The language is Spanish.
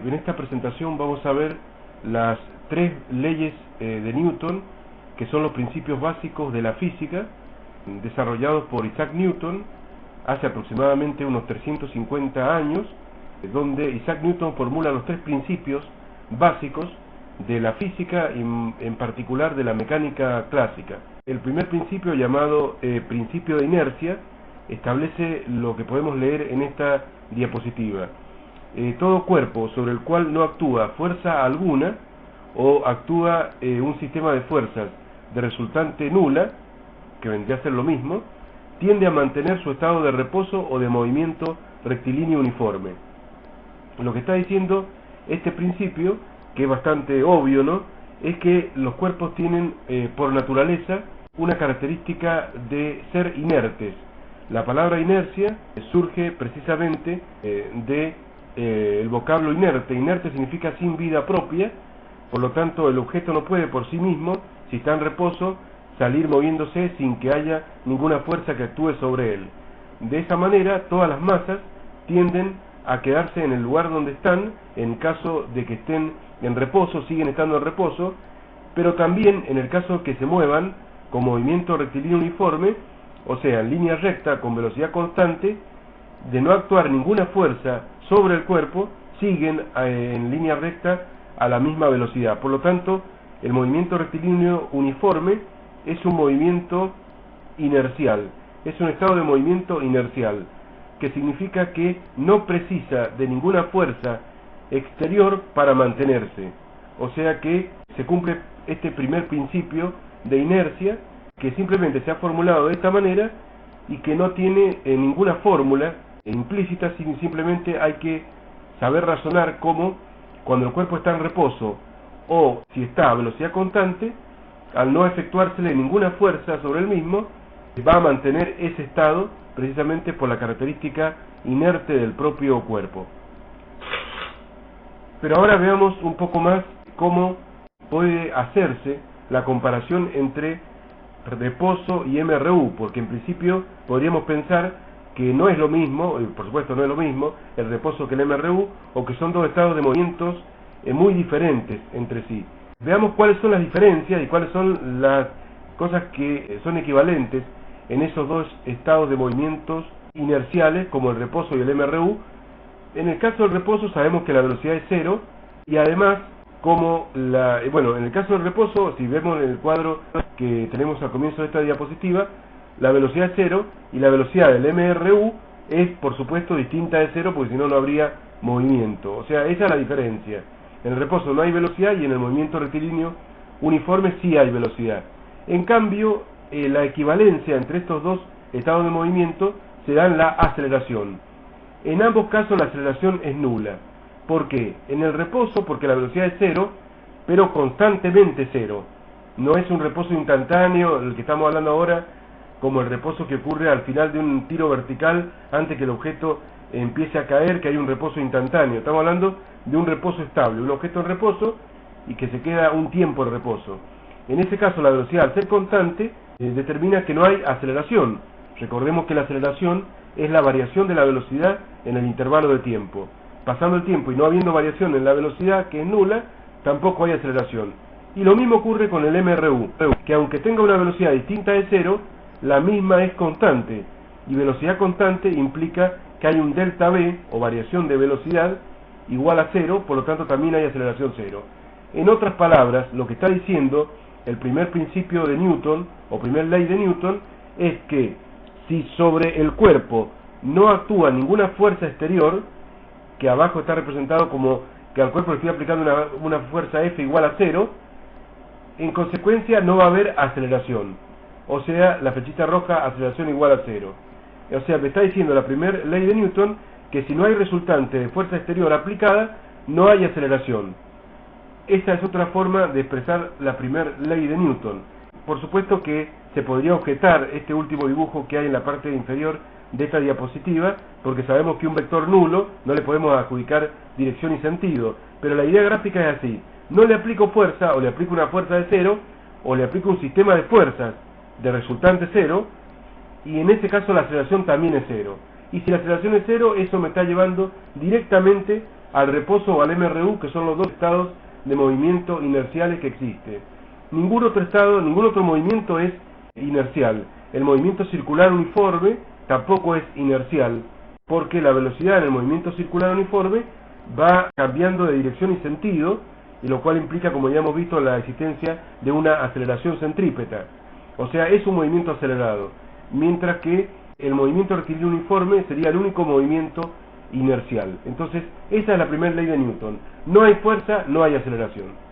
En esta presentación vamos a ver las tres leyes de Newton, que son los principios básicos de la física, desarrollados por Isaac Newton hace aproximadamente unos 350 años, donde Isaac Newton formula los tres principios básicos de la física y en particular de la mecánica clásica. El primer principio, llamado principio de inercia, establece lo que podemos leer en esta diapositiva. Todo cuerpo sobre el cual no actúa fuerza alguna o actúa un sistema de fuerzas de resultante nula, que vendría a ser lo mismo, tiende a mantener su estado de reposo o de movimiento rectilíneo uniforme. Lo que está diciendo este principio, que es bastante obvio, ¿no?, es que los cuerpos tienen por naturaleza una característica de ser inertes. La palabra inercia surge precisamente el vocablo inerte. Inerte significa sin vida propia, por lo tanto el objeto no puede por sí mismo, si está en reposo, salir moviéndose sin que haya ninguna fuerza que actúe sobre él. De esa manera todas las masas tienden a quedarse en el lugar donde están, en caso de que estén en reposo, siguen estando en reposo, pero también en el caso que se muevan con movimiento rectilíneo uniforme, o sea, en línea recta con velocidad constante, de no actuar ninguna fuerza sobre el cuerpo, siguen en línea recta a la misma velocidad. Por lo tanto, el movimiento rectilíneo uniforme es un movimiento inercial, es un estado de movimiento inercial, que significa que no precisa de ninguna fuerza exterior para mantenerse. O sea que se cumple este primer principio de inercia, que simplemente se ha formulado de esta manera y que no tiene ninguna fórmula implícita, simplemente hay que saber razonar cómo, cuando el cuerpo está en reposo o si está a velocidad constante, al no efectuársele ninguna fuerza sobre el mismo, va a mantener ese estado precisamente por la característica inerte del propio cuerpo. Pero ahora veamos un poco más cómo puede hacerse la comparación entre reposo y MRU, porque en principio podríamos pensar que no es lo mismo, por supuesto no es lo mismo el reposo que el MRU, o que son dos estados de movimientos muy diferentes entre sí. Veamos cuáles son las diferencias y cuáles son las cosas que son equivalentes en esos dos estados de movimientos inerciales, como el reposo y el MRU. En el caso del reposo sabemos que la velocidad es cero, y además, en el caso del reposo, si vemos en el cuadro que tenemos al comienzo de esta diapositiva, la velocidad es cero, y la velocidad del MRU es, por supuesto, distinta de cero, porque si no, no habría movimiento. O sea, esa es la diferencia. En el reposo no hay velocidad, y en el movimiento rectilíneo uniforme sí hay velocidad. En cambio, la equivalencia entre estos dos estados de movimiento se da en la aceleración. En ambos casos la aceleración es nula. ¿Por qué? En el reposo, porque la velocidad es cero, pero constantemente cero. No es un reposo instantáneo, el que estamos hablando ahora, como el reposo que ocurre al final de un tiro vertical, antes que el objeto empiece a caer, que hay un reposo instantáneo. Estamos hablando de un reposo estable, un objeto en reposo y que se queda un tiempo en reposo. En ese caso la velocidad, al ser constante, determina que no hay aceleración. Recordemos que la aceleración es la variación de la velocidad en el intervalo de tiempo. Pasando el tiempo y no habiendo variación en la velocidad, que es nula, tampoco hay aceleración. Y lo mismo ocurre con el MRU, que aunque tenga una velocidad distinta de cero, la misma es constante, y velocidad constante implica que hay un delta V, o variación de velocidad, igual a cero, por lo tanto también hay aceleración cero. En otras palabras, lo que está diciendo el primer principio de Newton, o primer ley de Newton, es que si sobre el cuerpo no actúa ninguna fuerza exterior, que abajo está representado como que al cuerpo le estoy aplicando una fuerza F igual a cero, en consecuencia no va a haber aceleración. O sea, la flechita roja, aceleración igual a cero. O sea, me está diciendo la primera ley de Newton que si no hay resultante de fuerza exterior aplicada, no hay aceleración. Esta es otra forma de expresar la primera ley de Newton. Por supuesto que se podría objetar este último dibujo que hay en la parte inferior de esta diapositiva, porque sabemos que un vector nulo no le podemos adjudicar dirección y sentido, pero la idea gráfica es así: no le aplico fuerza, o le aplico una fuerza de cero, o le aplico un sistema de fuerzas de resultante cero, y en ese caso la aceleración también es cero. Y si la aceleración es cero, eso me está llevando directamente al reposo o al MRU, que son los dos estados de movimiento inerciales que existe. Ningún otro estado, ningún otro movimiento es inercial. El movimiento circular uniforme tampoco es inercial, porque la velocidad en el movimiento circular uniforme va cambiando de dirección y sentido, y lo cual implica, como ya hemos visto, la existencia de una aceleración centrípeta. O sea, es un movimiento acelerado, mientras que el movimiento rectilíneo uniforme sería el único movimiento inercial. Entonces, esa es la primera ley de Newton. No hay fuerza, no hay aceleración.